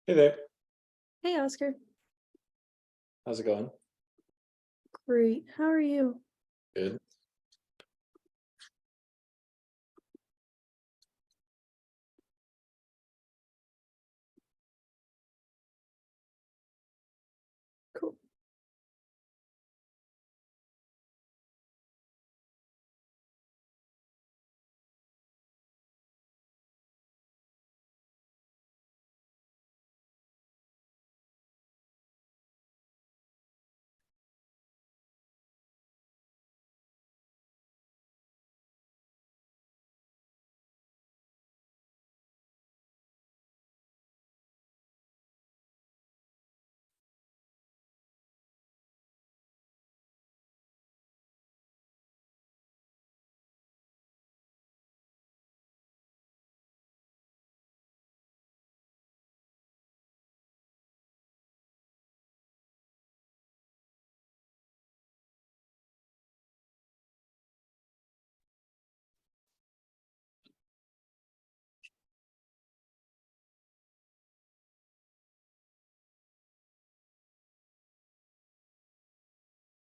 Hey there. Hey, Oscar. How's it going? Great. How are you? Good. Cool.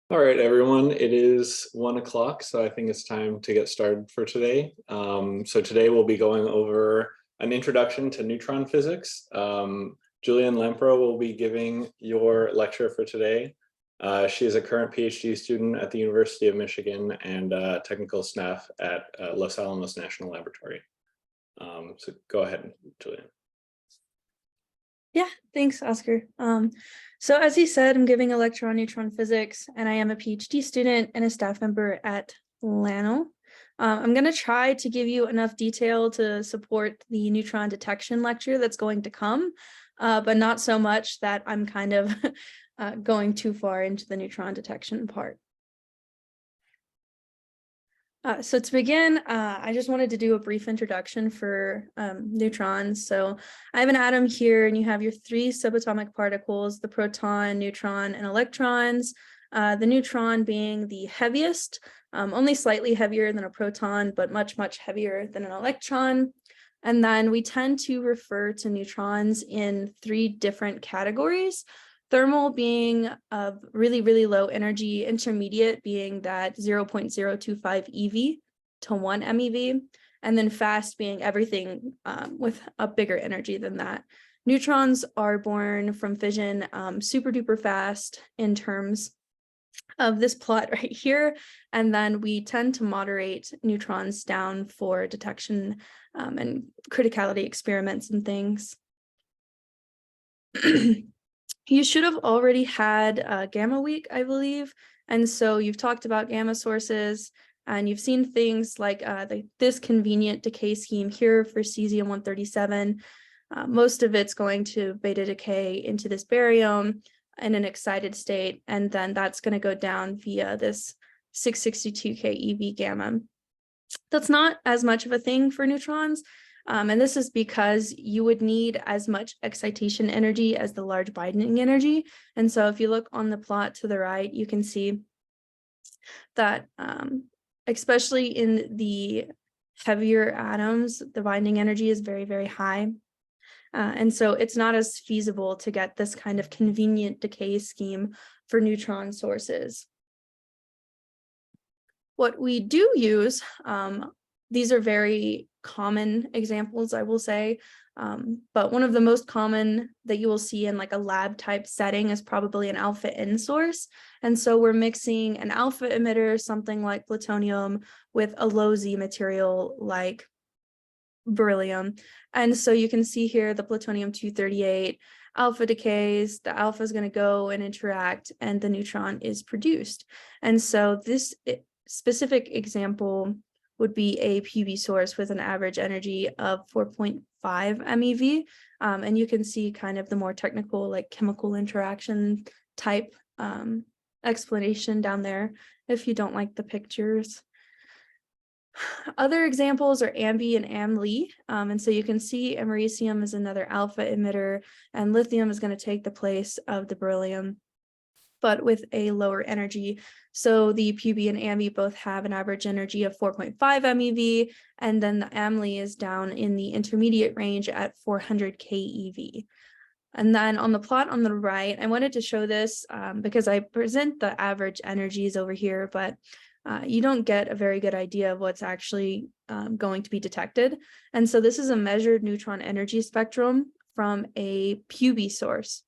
All right, everyone. It is 1 o'clock, so I think it's time to get started for today. So today we'll be going over an introduction to neutron physics. Julian Lampro will be giving your lecture for today. She is a current PhD student at the University of Michigan and technical staff at Los Alamos National Laboratory. So go ahead, Julian. Yeah, thanks, Oscar. So as he said, I'm giving a lecture on neutron physics, and I am a PhD student and a staff member at LANO. I'm going to try to give you enough detail to support the neutron detection lecture that's going to come, but not so much that I'm kind of going too far into the neutron detection part. So to begin, I just wanted to do a brief introduction for neutrons. So I have an atom here, and you have your three subatomic particles, the proton, neutron, and electrons. The neutron being the heaviest, only slightly heavier than a proton, but much, much heavier than an electron. And then we tend to refer to neutrons in three different categories. Thermal being of really, really low energy, intermediate being that 0.025 eV to 1 MeV, and then fast being everything with a bigger energy than that. Neutrons are born from fission super duper fast in terms of this plot right here, and then we tend to moderate neutrons down for detection and criticality experiments and things. You should have already had Gamma Week, I believe. And so you've talked about gamma sources, and you've seen things like this convenient decay scheme here for cesium-137. Most of it's going to beta decay into this baryum in an excited state, and then that's going to go down via this 662K EV gamma. That's not as much of a thing for neutrons. And this is because you would need as much excitation energy as the large binding energy. And so if you look on the plot to the right, you can see that especially in the heavier atoms, the binding energy is very, very high. And so it's not as feasible to get this kind of convenient decay scheme for neutron sources. What we do use, these are very common examples, I will say, but one of the most common that you will see in like a lab type setting is probably an alpha N source. And so we're mixing an alpha emitter, something like plutonium, with a low Z material like beryllium. And so you can see here the plutonium-238 alpha decays, the alpha is going to go and interact, and the neutron is produced. And so this specific example would be a PUB source with an average energy of 4.5 MeV. And you can see kind of the more technical, like chemical interaction type explanation down there if you don't like the pictures. Other examples are AMBI and AMLI. And so you can see americium is another alpha emitter, and lithium is going to take the place of the beryllium, but with a lower energy. So the PUB and AMBI both have an average energy of 4.5 MeV, and then the AMLI is down in the intermediate range at 400 keV. And then on the plot on the right, I wanted to show this because I present the average energies over here, but you don't get a very good idea of what's actually going to be detected. And so this is a measured neutron energy spectrum from a PUBI source.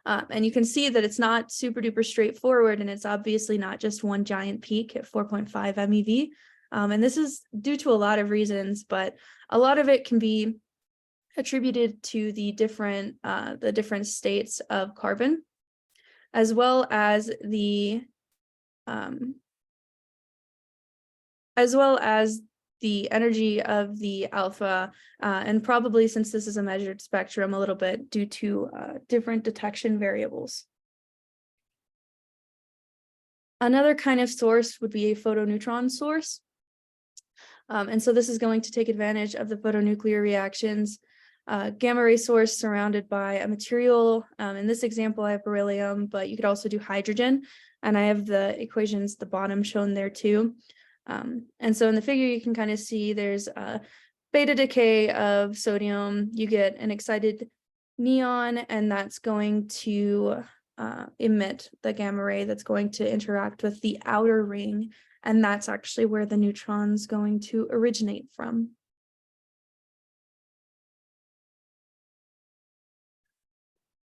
And you can see that it's not super duper straightforward, and it's obviously not just one giant peak at 4.5 MeV. And this is due to a lot of reasons, but a lot of it can be attributed to the different states of carbon, as well as the energy of the alpha, and probably, since this is a measured spectrum, a little bit due to different detection variables. Another kind of source would be a photoneutron source. And so this is going to take advantage of the photonuclear reactions. Gamma ray source surrounded by a material. In this example, I have beryllium, but you could also do hydrogen. And I have the equations at the bottom shown there too. And so in the figure, you can kind of see there's a beta decay of sodium. You get an excited neon, and that's going to emit the gamma ray that's going to interact with the outer ring. And that's actually where the neutron's going to originate from.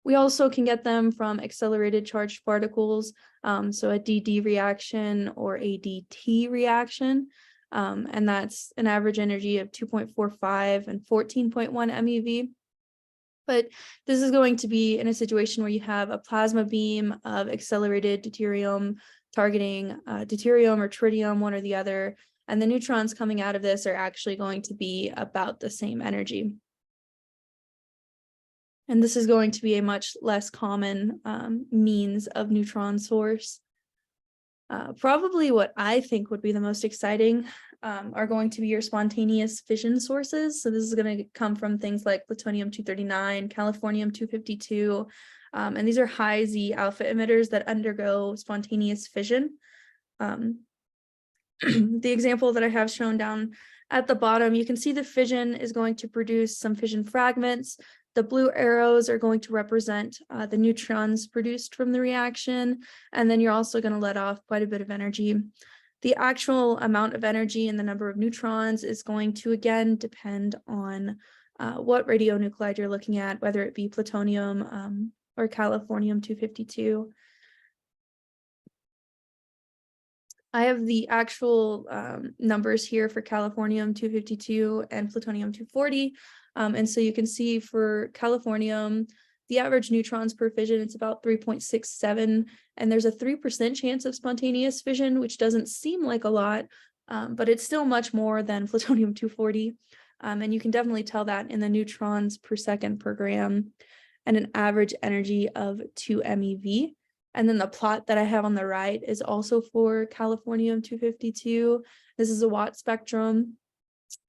We also can get them from accelerated charged particles, so a DD reaction or a DT reaction, and that's an average energy of 2.45 and 14.1 MeV. But this is going to be in a situation where you have a plasma beam of accelerated deuterium targeting deuterium or tritium, one or the other, and the neutrons coming out of this are actually going to be about the same energy. And this is going to be a much less common means of neutron source. Probably what I think would be the most exciting are going to be your spontaneous fission sources. So this is going to come from things like plutonium-239, californium-252, and these are high Z alpha emitters that undergo spontaneous fission. The example that I have shown down at the bottom, you can see the fission is going to produce some fission fragments. The blue arrows are going to represent the neutrons produced from the reaction, and then you're also going to let off quite a bit of energy. The actual amount of energy and the number of neutrons is going to, again, depend on what radionuclide you're looking at, whether it be plutonium or californium-252. I have the actual numbers here for californium-252 and plutonium-240. And so you can see for californium, the average neutrons per fission, it's about 3.67, and there's a 3% chance of spontaneous fission, which doesn't seem like a lot, but it's still much more than plutonium-240. And you can definitely tell that in the neutrons per second per gram, and an average energy of 2 MeV. And then the plot that I have on the right is also for californium-252. This is a Watt spectrum.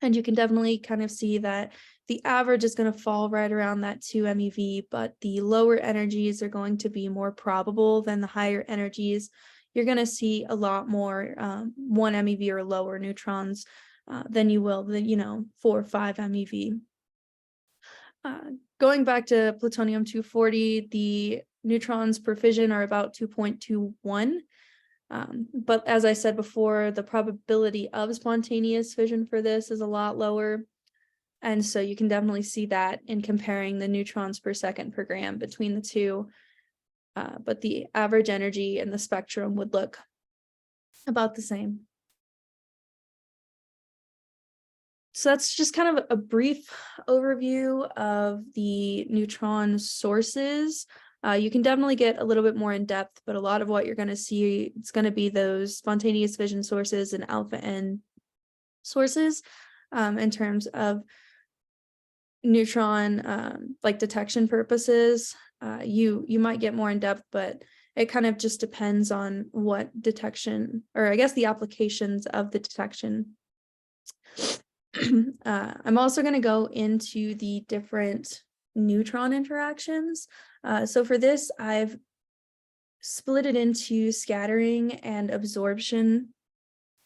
And you can definitely kind of see that the average is going to fall right around that 2 MeV, but the lower energies are going to be more probable than the higher energies. You're going to see a lot more 1 MeV or lower neutrons than you will the 4 or 5 MeV. Going back to plutonium-240, the neutrons per fission are about 2.21. But as I said before, the probability of spontaneous fission for this is a lot lower. And so you can definitely see that in comparing the neutrons per second per gram between the two. But the average energy in the spectrum would look about the same. So that's just kind of a brief overview of the neutron sources. You can definitely get a little bit more in depth, but a lot of what you're going to see, it's going to be those spontaneous fission sources and alpha N sources in terms of neutron like detection purposes. You might get more in depth, but it kind of just depends on what detection, or I guess the applications of the detection. I'm also going to go into the different neutron interactions. So for this, I've split it into scattering and absorption,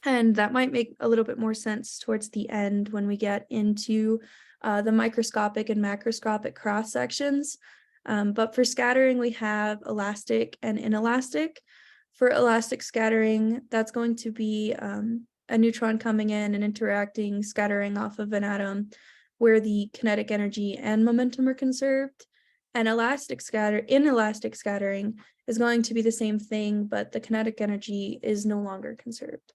and that might make a little bit more sense towards the end when we get into the microscopic and macroscopic cross sections. But for scattering, we have elastic and inelastic. For elastic scattering, that's going to be a neutron coming in and interacting, scattering off of an atom where the kinetic energy and momentum are conserved. And inelastic scattering is going to be the same thing, but the kinetic energy is no longer conserved.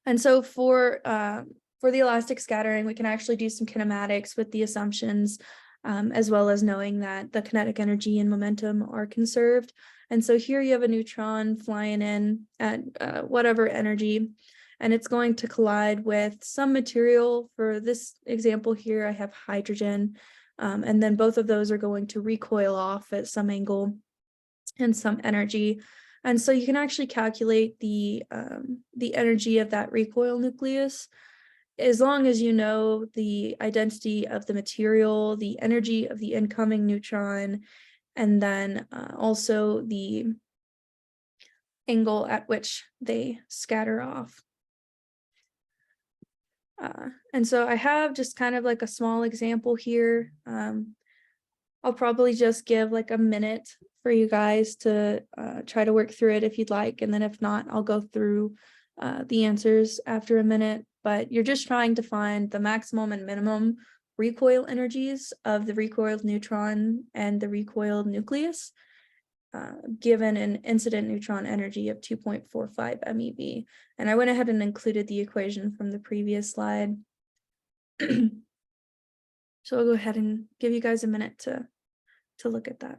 And so for the elastic scattering, we can actually do some kinematics with the assumptions, as well as knowing that the kinetic energy and momentum are conserved. And so here you have a neutron flying in at whatever energy, and it's going to collide with some material. For this example here, I have hydrogen, and then both of those are going to recoil off at some angle and some energy. And so you can actually calculate the energy of that recoil nucleus, as long as you know the identity of the material, the energy of the incoming neutron, and then also the angle at which they scatter off. And so I have just kind of like a small example here. I'll probably just give like a minute for you guys to try to work through it if you'd like. And then if not, I'll go through the answers after a minute. But you're just trying to find the maximum and minimum recoil energies of the recoiled neutron and the recoiled nucleus, given an incident neutron energy of 2.45 MeV. And I went ahead and included the equation from the previous slide. So I'll go ahead and give you guys a minute to look at that.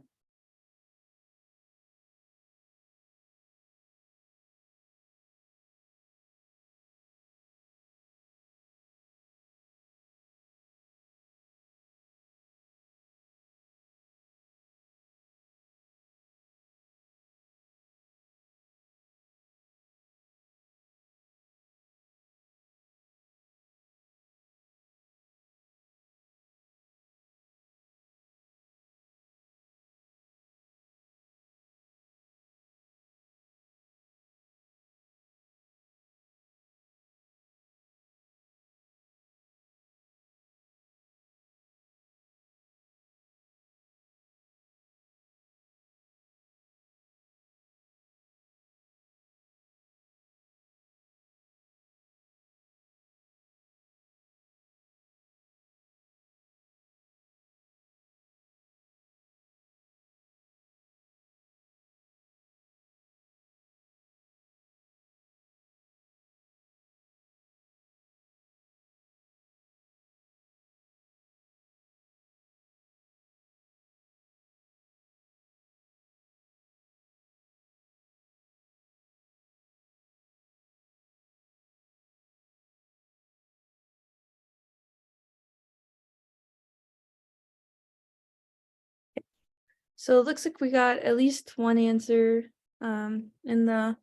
So it looks like we got at least one answer in the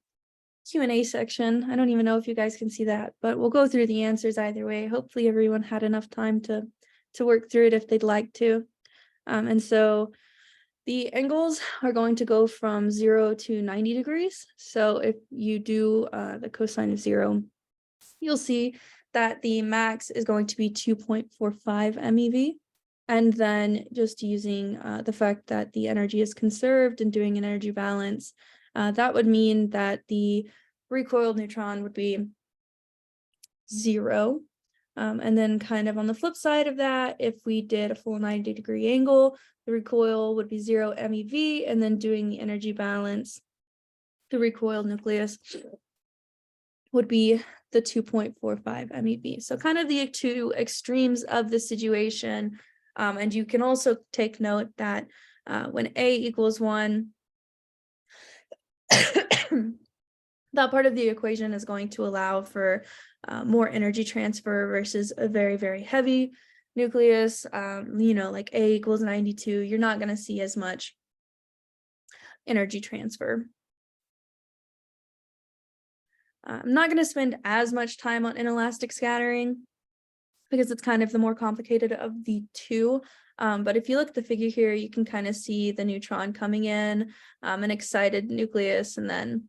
Q&A section. I don't even know if you guys can see that, but we'll go through the answers either way. Hopefully everyone had enough time to work through it if they'd like to. And so the angles are going to go from 0 to 90 degrees. So if you do the cosine of 0, you'll see that the max is going to be 2.45 MeV. And then just using the fact that the energy is conserved and doing an energy balance, that would mean that the recoiled neutron would be 0. And then kind of on the flip side of that, if we did a full 90-degree angle, the recoil would be 0 MeV, and then doing the energy balance, the recoiled nucleus would be the 2.45 MeV. So kind of the two extremes of the situation. And you can also take note that when A equals 1, that part of the equation is going to allow for more energy transfer versus a very, very heavy nucleus. Like A equals 92, you're not going to see as much energy transfer. I'm not going to spend as much time on inelastic scattering because it's kind of the more complicated of the two. But if you look at the figure here, you can kind of see the neutron coming in, an excited nucleus, and then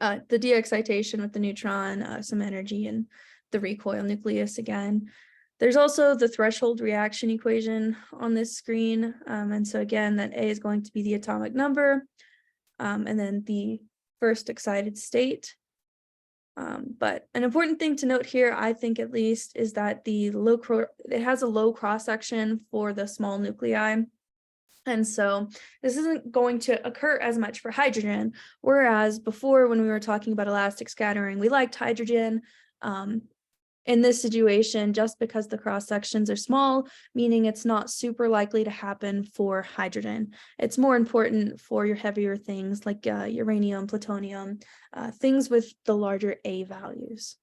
the de-excitation with the neutron, some energy, and the recoil nucleus again. There's also the threshold reaction equation on this screen. And so again, that A is going to be the atomic number, and then the first excited state. But an important thing to note here, I think at least, is that it has a low cross section for the small nuclei. And so this isn't going to occur as much for hydrogen, whereas before when we were talking about elastic scattering, we liked hydrogen. In this situation, just because the cross sections are small, meaning it's not super likely to happen for hydrogen. It's more important for your heavier things like uranium, plutonium, things with the larger A values.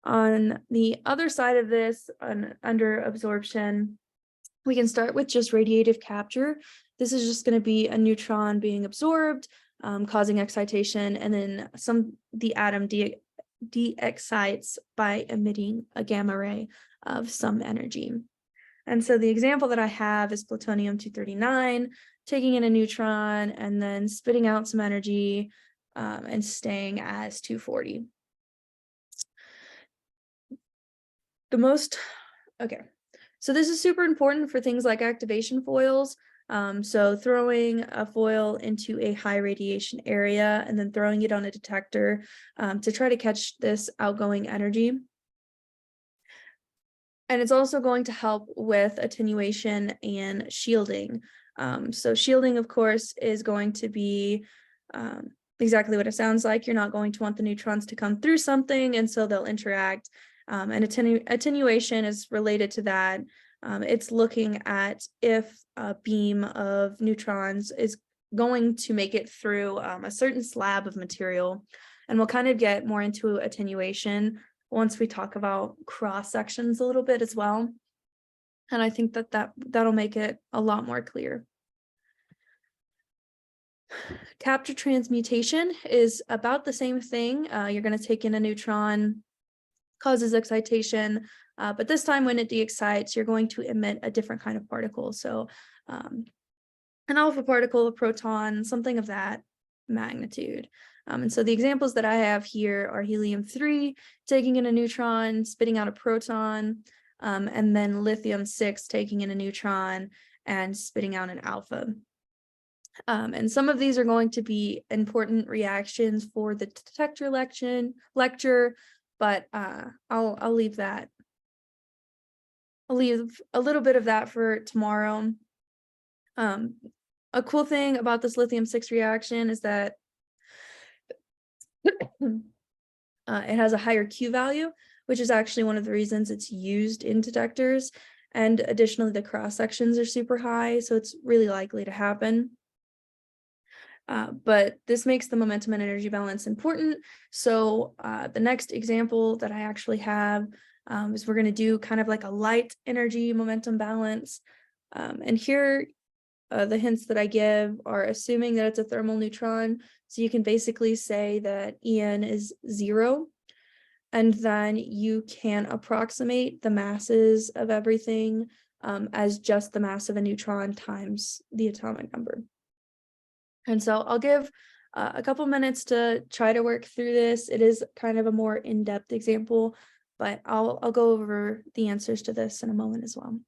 On the other side of this, under absorption, we can start with just radiative capture. This is just going to be a neutron being absorbed, causing excitation, and then the atom de-excites by emitting a gamma ray of some energy. And so the example that I have is plutonium-239 taking in a neutron and then spitting out some energy and staying as 240. So this is super important for things like activation foils. So throwing a foil into a high radiation area and then throwing it on a detector to try to catch this outgoing energy. And it's also going to help with attenuation and shielding. So shielding, of course, is going to be exactly what it sounds like. You're not going to want the neutrons to come through something, and so they'll interact. And attenuation is related to that. It's looking at if a beam of neutrons is going to make it through a certain slab of material. And we'll kind of get more into attenuation once we talk about cross sections a little bit as well. And I think that'll make it a lot more clear. Capture transmutation is about the same thing. You're going to take in a neutron, causes excitation, but this time when it de-excites, you're going to emit a different kind of particle. So an alpha particle, a proton, something of that magnitude. And so the examples that I have here are helium-3 taking in a neutron, spitting out a proton, and then lithium-6 taking in a neutron and spitting out an alpha. And some of these are going to be important reactions for the detector lecture, but I'll leave that. I'll leave a little bit of that for tomorrow. A cool thing about this lithium-6 reaction is that it has a higher Q value, which is actually one of the reasons it's used in detectors. And additionally, the cross sections are super high, so it's really likely to happen. But this makes the momentum and energy balance important. So the next example that I actually have is we're going to do kind of like a light energy momentum balance. And here, the hints that I give are assuming that it's a thermal neutron. So you can basically say that En is 0. And then you can approximate the masses of everything as just the mass of a neutron times the atomic number. And so I'll give a couple minutes to try to work through this. It is kind of a more in-depth example, but I'll go over the answers to this in a moment as well.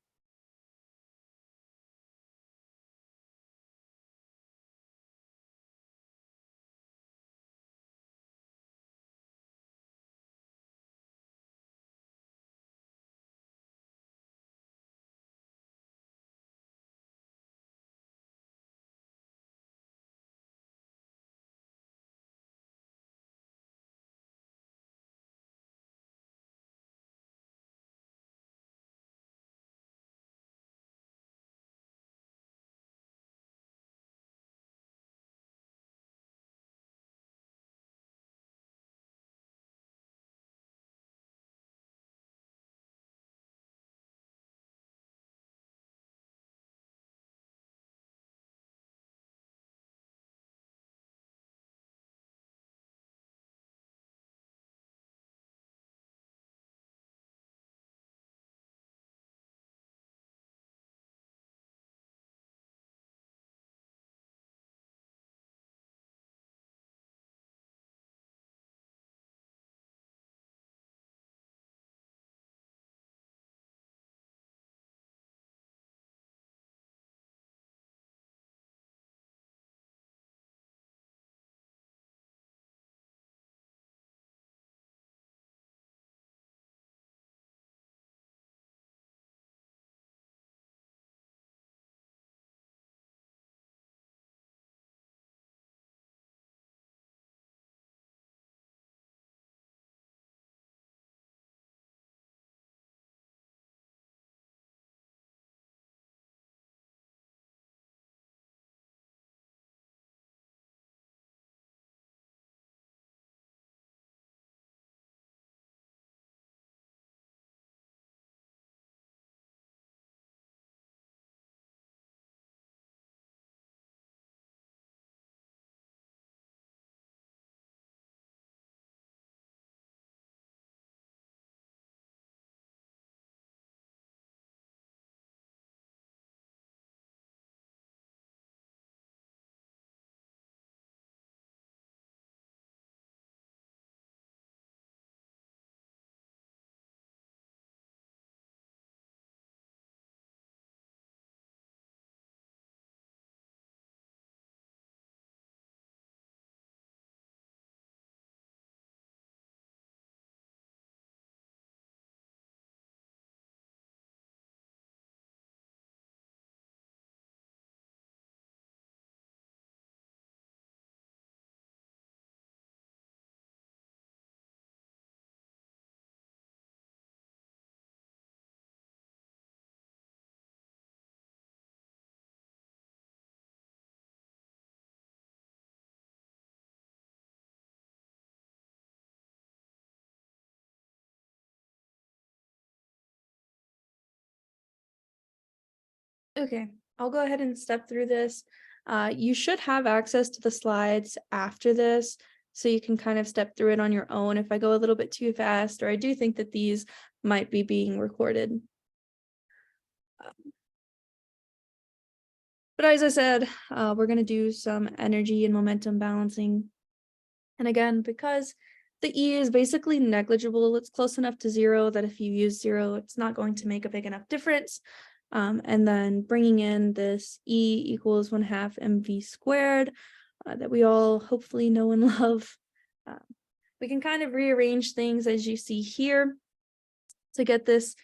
Okay, I'll go ahead and step through this. You should have access to the slides after this, so you can kind of step through it on your own if I go a little bit too fast, or I do think that these might be being recorded. But as I said, we're going to do some energy and momentum balancing. And again, because the E is basically negligible, it's close enough to zero that if you use zero, it's not going to make a big enough difference. And then bringing in this E equals 1/2 mv squared that we all hopefully know and love. We can kind of rearrange things as you see here to get this,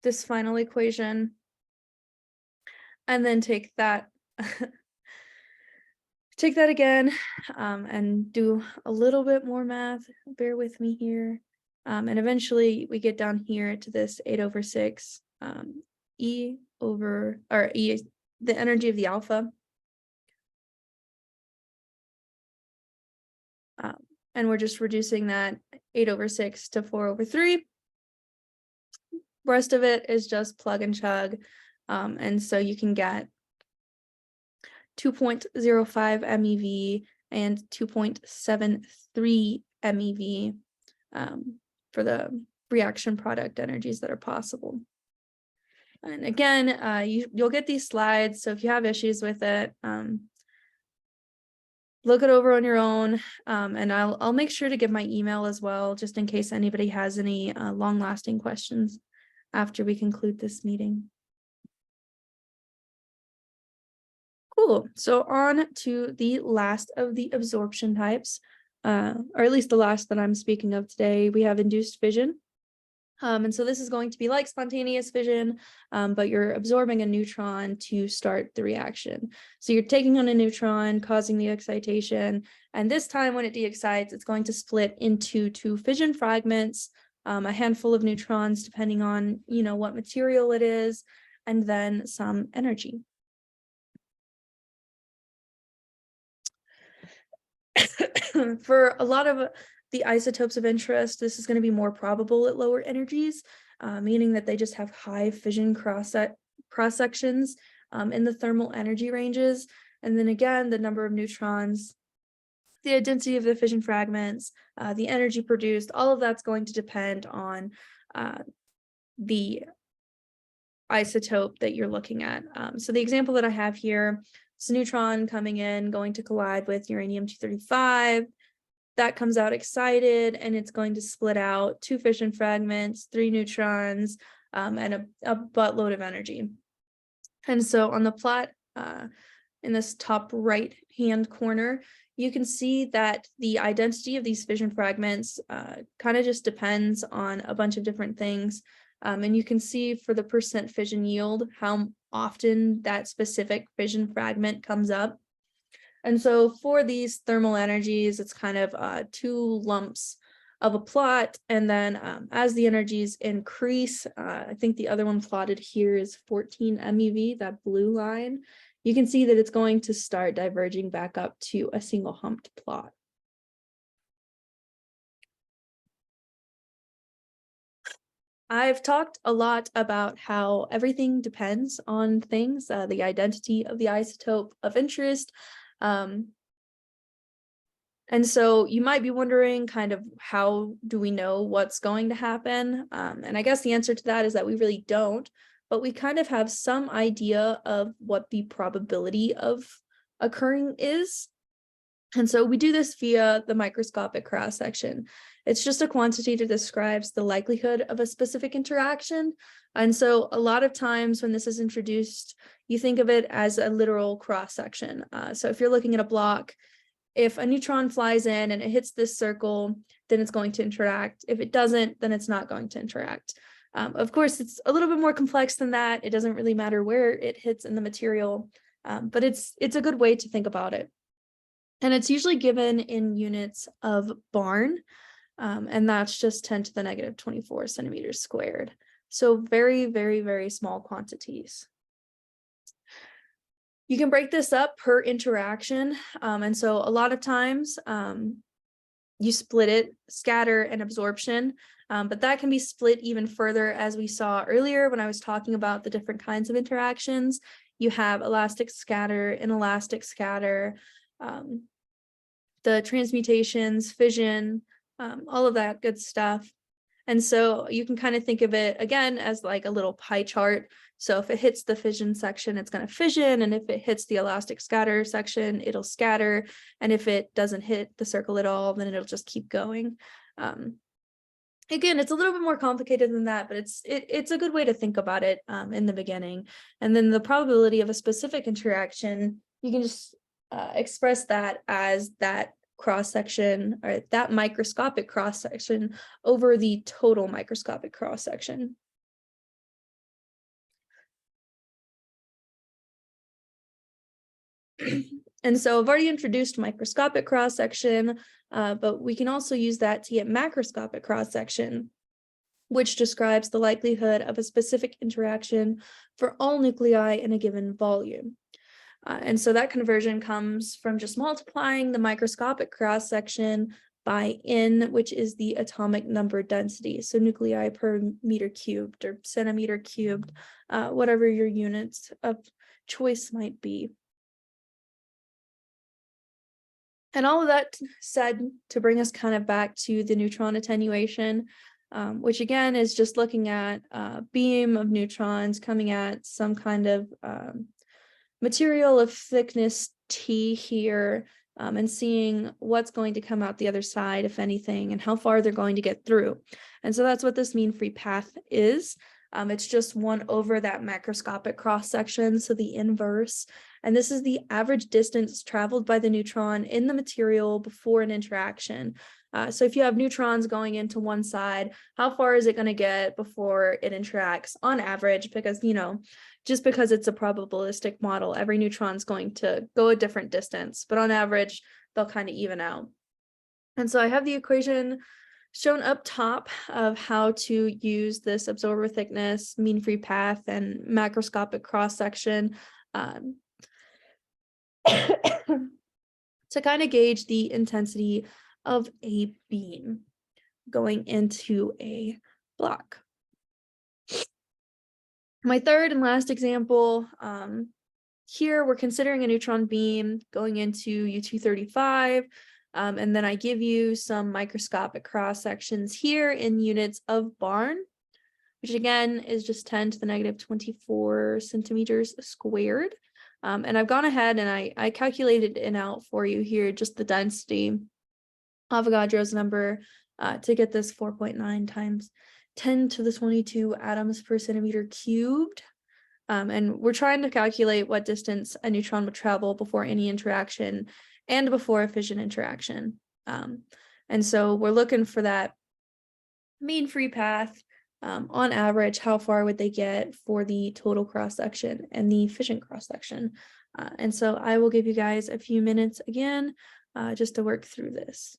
this final equation. And then take that take that again and do a little bit more math. Bear with me here. And eventually we get down here to this 8/6 E over, or E, the energy of the alpha. And we're just reducing that 8/6 to 4/3. Rest of it is just plug and chug. And so you can get 2.05 MeV and 2.73 MeV for the reaction product energies that are possible. And again, you'll get these slides, so if you have issues with it, look it over on your own, and I'll make sure to give my email as well, just in case anybody has any long-lasting questions after we conclude this meeting. Cool. So on to the last of the absorption types, or at least the last that I'm speaking of today. We have induced fission. And so this is going to be like spontaneous fission, but you're absorbing a neutron to start the reaction. So you're taking on a neutron, causing the excitation, and this time when it de-excites, it's going to split into two fission fragments, a handful of neutrons, depending on, what material it is, and then some energy. For a lot of the isotopes of interest, this is going to be more probable at lower energies, meaning that they just have high fission cross sections in the thermal energy ranges. And then again, the number of neutrons, the density of the fission fragments, the energy produced, all of that's going to depend on the isotope that you're looking at. So the example that I have here, it's a neutron coming in, going to collide with uranium-235. That comes out excited, and it's going to split out two fission fragments, 3 neutrons, and a buttload of energy. And so on the plot in this top right hand corner, you can see that the identity of these fission fragments kind of just depends on a bunch of different things. And you can see for the percent fission yield how often that specific fission fragment comes up. And so for these thermal energies, it's kind of 2 lumps of a plot. And then as the energies increase, I think the other one plotted here is 14 MeV, that blue line. You can see that it's going to start diverging back up to a single humped plot. I've talked a lot about how everything depends on things, the identity of the isotope of interest. And so you might be wondering kind of how do we know what's going to happen? And I guess the answer to that is that we really don't, but we kind of have some idea of what the probability of occurring is. And so we do this via the microscopic cross section. It's just a quantity that describes the likelihood of a specific interaction. And so a lot of times when this is introduced, you think of it as a literal cross section. So if you're looking at a block, if a neutron flies in and it hits this circle, then it's going to interact. If it doesn't, then it's not going to interact. Of course, it's a little bit more complex than that. It doesn't really matter where it hits in the material, but it's a good way to think about it. And it's usually given in units of barn, and that's just 10 to the negative 24 centimeters squared. So very, very, very small quantities. You can break this up per interaction. And so a lot of times you split it, scatter and absorption, but that can be split even further, as we saw earlier when I was talking about the different kinds of interactions. You have elastic scatter, inelastic scatter, the transmutations, fission, all of that good stuff. And so you can kind of think of it again as like a little pie chart. So if it hits the fission section, it's going to fission. And if it hits the elastic scatter section, it'll scatter. And if it doesn't hit the circle at all, then it'll just keep going. Again, it's a little bit more complicated than that, but it's a good way to think about it in the beginning. And then the probability of a specific interaction, you can just express that as that cross section, or that microscopic cross section over the total microscopic cross section. And so I've already introduced microscopic cross section, but we can also use that to get macroscopic cross section, which describes the likelihood of a specific interaction for all nuclei in a given volume. And so that conversion comes from just multiplying the microscopic cross section by N, which is the atomic number density. So nuclei per meter cubed or centimeter cubed, whatever your units of choice might be. And all of that said, to bring us kind of back to the neutron attenuation, which again is just looking at a beam of neutrons coming at some kind of material of thickness T here, and seeing what's going to come out the other side, if anything, and how far they're going to get through. And so that's what this mean free path is. It's just 1 over that macroscopic cross section, so the inverse. And this is the average distance traveled by the neutron in the material before an interaction. So if you have neutrons going into one side, how far is it going to get before it interacts on average? Because, you know, just because it's a probabilistic model, every neutron is going to go a different distance, but on average, they'll kind of even out. And so I have the equation shown up top of how to use this absorber thickness, mean free path, and macroscopic cross section to kind of gauge the intensity of a beam going into a block. My third and last example, here we're considering a neutron beam going into U-235, and then I give you some microscopic cross sections here in units of Barn, which again is just 10 to the negative 24 centimeters squared. And I've gone ahead and I calculated it out for you here, just the density, Avogadro's number, to get this 4.9 times 10 to the 22 atoms per centimeter cubed. And we're trying to calculate what distance a neutron would travel before any interaction and before a fission interaction. And so we're looking for that mean free path. On average, how far would they get for the total cross section and the fission cross section? And so I will give you guys a few minutes again, just to work through this.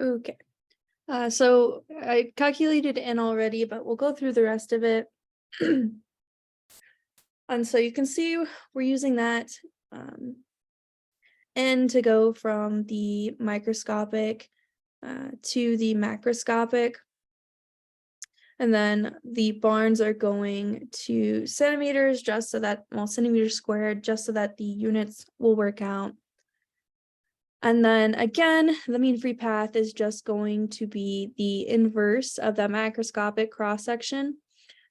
Okay. So I calculated in already, but we'll go through the rest of it. And so you can see we're using that N to go from the microscopic to the macroscopic. And then the barns are going to centimeters just so that, well, centimeters squared, just so that the units will work out. And then again, the mean free path is just going to be the inverse of that macroscopic cross section.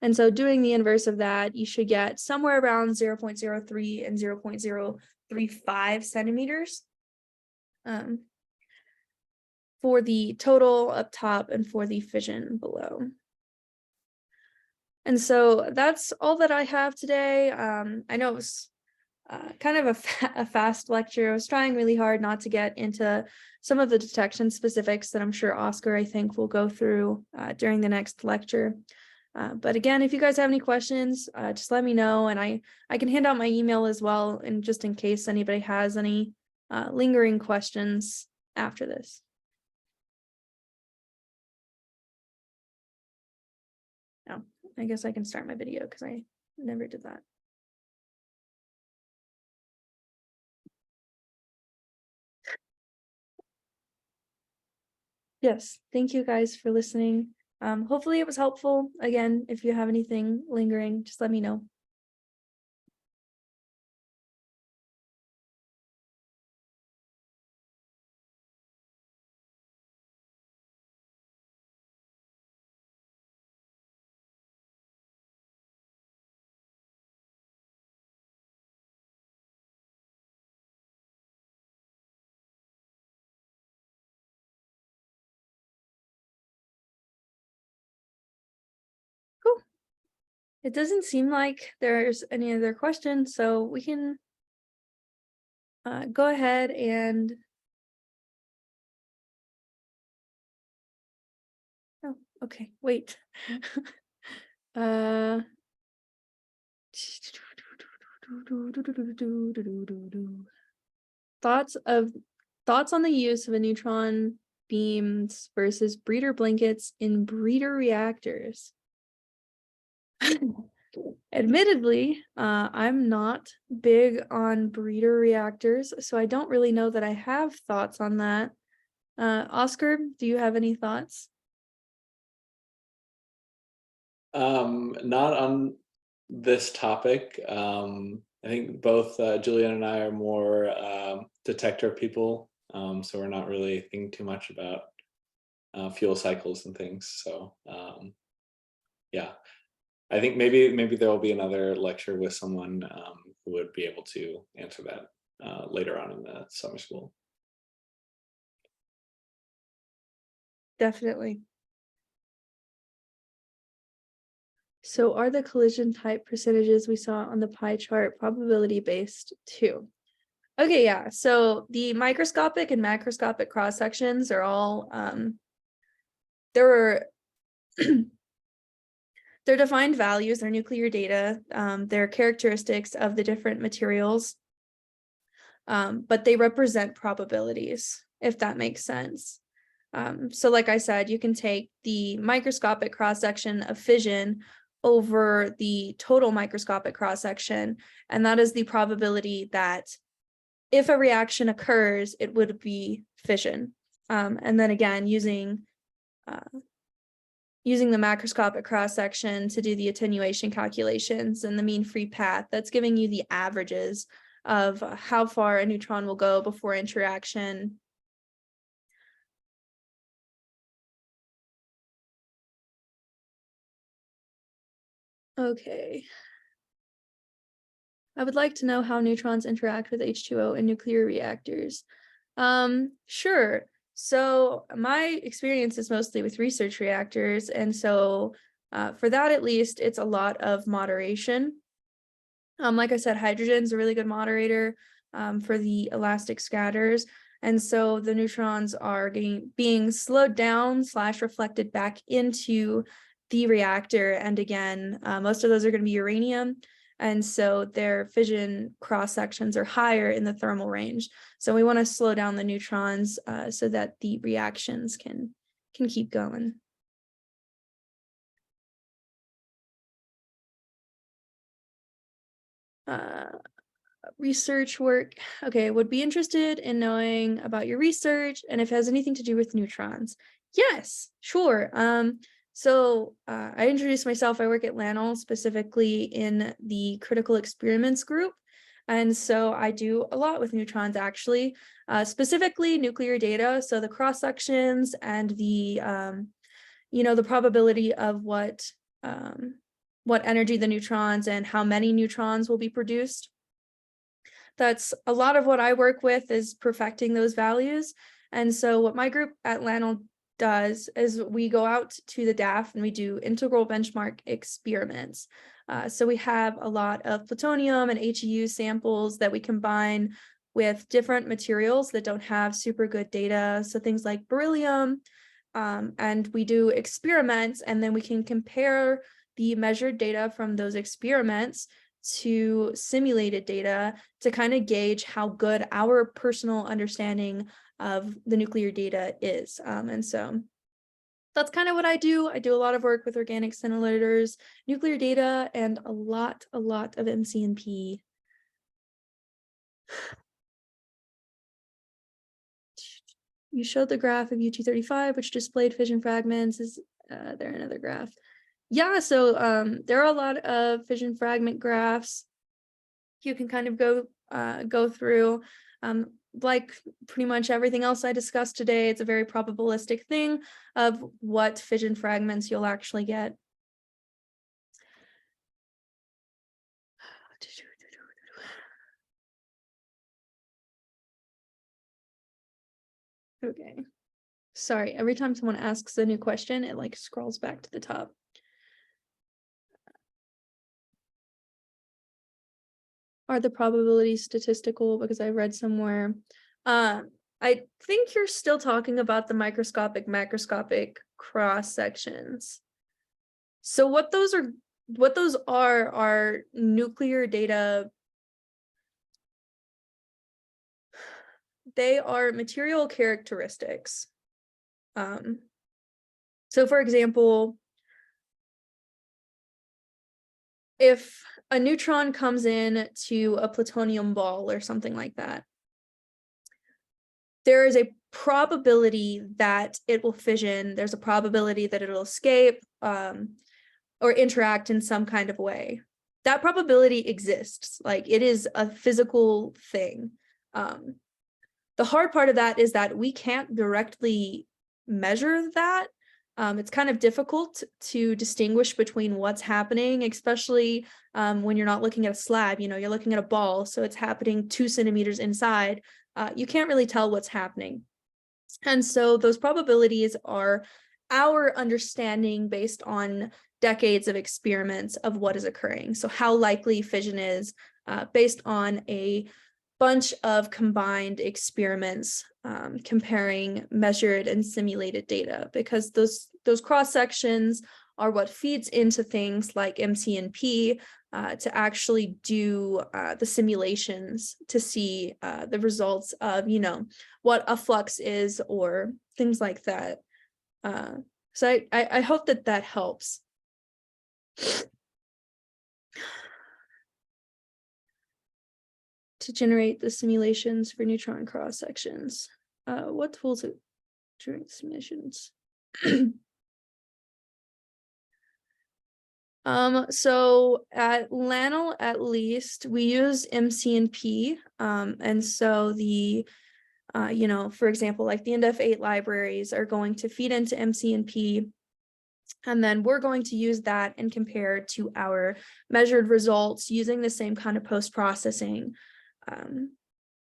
And so doing the inverse of that, you should get somewhere around 0.03 and 0.035 centimeters for the total up top and for the fission below. And so that's all that I have today. I know it was kind of a fast lecture. I was trying really hard not to get into some of the detection specifics that I'm sure Oscar, I think, will go through during the next lecture. But again, if you guys have any questions, just let me know, and I can hand out my email as well, and just in case anybody has any lingering questions after this. Oh, I guess I can start my video because I never did that. Yes, thank you guys for listening. Hopefully it was helpful. Again, if you have anything lingering, just let me know. Cool. It doesn't seem like there's any other questions, so we can go ahead and oh, okay, wait. Thoughts on the use of a neutron beams versus breeder blankets in breeder reactors. Admittedly, I'm not big on breeder reactors, so I don't really know that I have thoughts on that. Oscar, do you have any thoughts? Not on this topic. I think both Julian and I are more detector people, so we're not really thinking too much about fuel cycles and things. So yeah, I think maybe there will be another lecture with someone who would be able to answer that later on in the summer school. Definitely. So are the collision type percentages we saw on the pie chart probability based too? Okay, yeah. So the microscopic and macroscopic cross sections are all they're defined values, they're nuclear data, they're characteristics of the different materials, but they represent probabilities, if that makes sense. So like I said, you can take the microscopic cross section of fission over the total microscopic cross section, and that is the probability that if a reaction occurs, it would be fission. And then again, using the macroscopic cross section to do the attenuation calculations and the mean free path, that's giving you the averages of how far a neutron will go before interaction. Okay. I would like to know how neutrons interact with H2O in nuclear reactors. Sure. So my experience is mostly with research reactors, and so for that at least, it's a lot of moderation. Like I said, hydrogen is a really good moderator for the elastic scatters, and so the neutrons are being slowed down / reflected back into the reactor. And again, most of those are going to be uranium. And so their fission cross sections are higher in the thermal range. So we want to slow down the neutrons so that the reactions can keep going. Research work. Okay, would be interested in knowing about your research and if it has anything to do with neutrons. Yes, sure. So I introduced myself. I work at LANL, specifically in the critical experiments group. And so I do a lot with neutrons, actually, specifically nuclear data. So the cross sections and the, the probability of what energy the neutrons and how many neutrons will be produced. That's a lot of what I work with, is perfecting those values. And so what my group at LANL does is we go out to the DAF and we do integral benchmark experiments. So we have a lot of plutonium and HEU samples that we combine with different materials that don't have super good data. So things like beryllium, and we do experiments, and then we can compare the measured data from those experiments to simulated data to kind of gauge how good our personal understanding of the nuclear data is. And so that's kind of what I do. I do a lot of work with organic scintillators, nuclear data, and a lot of MCNP. You showed the graph of U-235, which displayed fission fragments. Is there another graph? Yeah, so there are a lot of fission fragment graphs you can kind of go through. Like pretty much everything else I discussed today, it's a very probabilistic thing of what fission fragments you'll actually get. Okay. Sorry, every time someone asks a new question, it like scrolls back to the top. Are the probabilities statistical? Because I read somewhere. I think you're still talking about the microscopic, macroscopic cross sections. So what those are nuclear data. They are material characteristics. So for example, if a neutron comes in to a plutonium ball or something like that, there is a probability that it will fission. There's a probability that it'll escape or interact in some kind of way. That probability exists. Like, it is a physical thing. The hard part of that is that we can't directly measure that. It's kind of difficult to distinguish between what's happening, especially when you're not looking at a slab. You're looking at a ball, so it's happening 2 centimeters inside. You can't really tell what's happening. And so those probabilities are our understanding based on decades of experiments of what is occurring. So how likely fission is based on a bunch of combined experiments comparing measured and simulated data, because those cross sections are what feeds into things like MCNP to actually do the simulations to see the results of what a flux is or things like that. So I hope that helps. To generate the simulations for neutron cross sections. What tools to generate simulations? So at LANL, at least, we use MCNP. And so the for example, like the INDEF8 libraries are going to feed into MCNP, and then we're going to use that and compare to our measured results using the same kind of post-processing,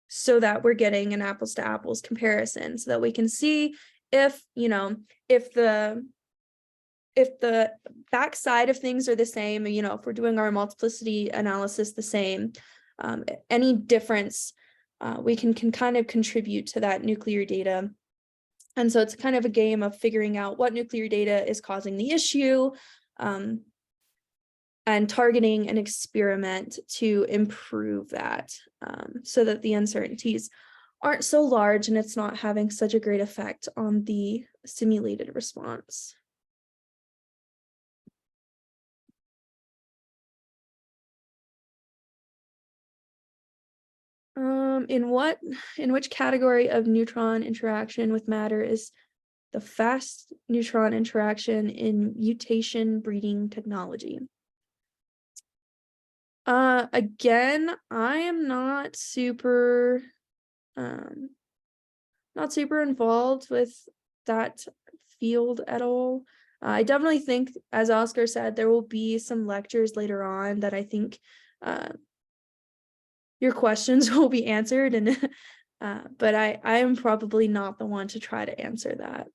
so that we're getting an apples to apples comparison, so that we can see if the backside of things are the same, if we're doing our multiplicity analysis the same, any difference we can kind of contribute to that nuclear data. And so it's kind of a game of figuring out what nuclear data is causing the issue. and targeting an experiment to improve that, so that the uncertainties aren't so large and it's not having such a great effect on the simulated response. In which category of neutron interaction with matter is the fast neutron interaction in mutation breeding technology? Again, I am not super involved with that field at all. I definitely think, as Oscar said, there will be some lectures later on that I think your questions will be answered, and but I am probably not the one to try to answer that.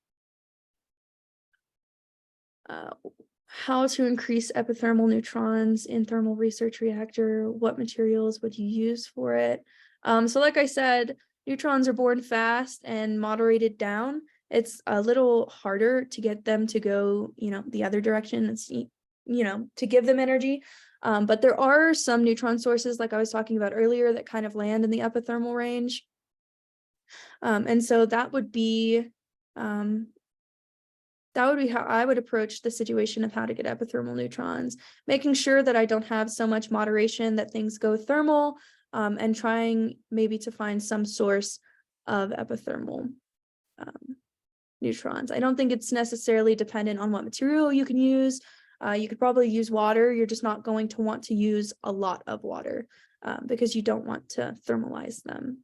How to increase epithermal neutrons in thermal research reactor? What materials would you use for it? So like I said, neutrons are born fast and moderated down. It's a little harder to get them to go, the other direction. It's, to give them energy. But there are some neutron sources, like I was talking about earlier, that kind of land in the epithermal range. And so that would be how I would approach the situation of how to get epithermal neutrons, making sure that I don't have so much moderation that things go thermal, and trying maybe to find some source of epithermal neutrons. I don't think it's necessarily dependent on what material you can use. You could probably use water. You're just not going to want to use a lot of water because you don't want to thermalize them.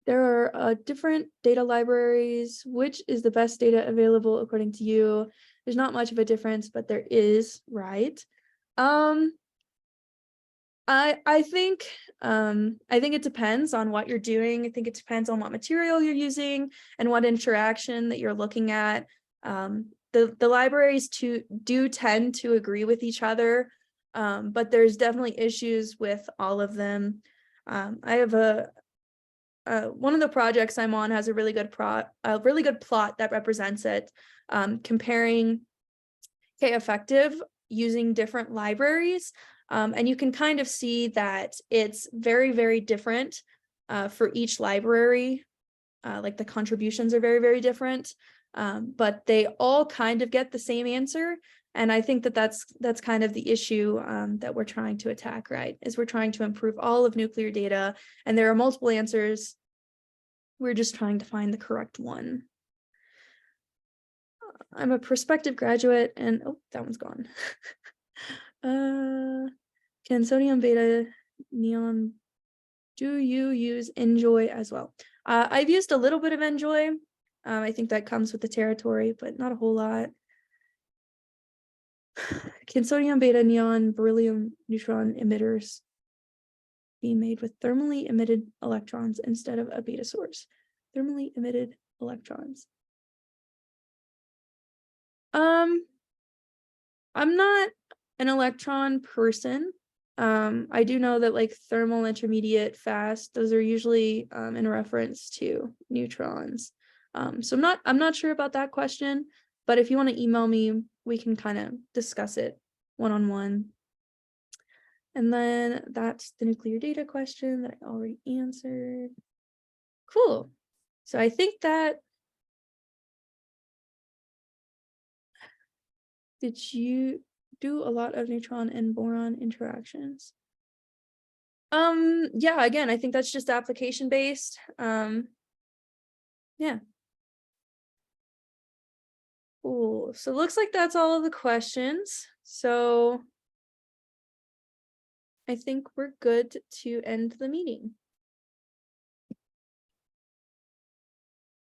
There are different data libraries. Which is the best data available according to you? There's not much of a difference, but there is, right? I think it depends on what you're doing. I think it depends on what material you're using and what interaction that you're looking at. The libraries do tend to agree with each other, but there's definitely issues with all of them. I have one of the projects I'm on has a really good plot that represents it, comparing K-effective using different libraries. And you can kind of see that it's very, very different for each library. Like the contributions are very, very different, but they all kind of get the same answer. And I think that that's kind of the issue that we're trying to attack, right? Is we're trying to improve all of nuclear data, and there are multiple answers. We're just trying to find the correct one. I'm a prospective graduate, and oh, that one's gone. Can sodium beta neon, do you use Enjoy as well? I've used a little bit of Enjoy. I think that comes with the territory, but not a whole lot. Can sodium beta neon beryllium neutron emitters be made with thermally emitted electrons instead of a beta source? Thermally emitted electrons. I'm not an electron person. I do know that like thermal, intermediate, fast, those are usually in reference to neutrons. So I'm not sure about that question, but if you want to email me, we can kind of discuss it one-on-one. And then that's the nuclear data question that I already answered. Cool. So I think that, did you do a lot of neutron and boron interactions? Yeah, again, I think that's just application based. Yeah. Cool. So it looks like that's all of the questions. So I think we're good to end the meeting.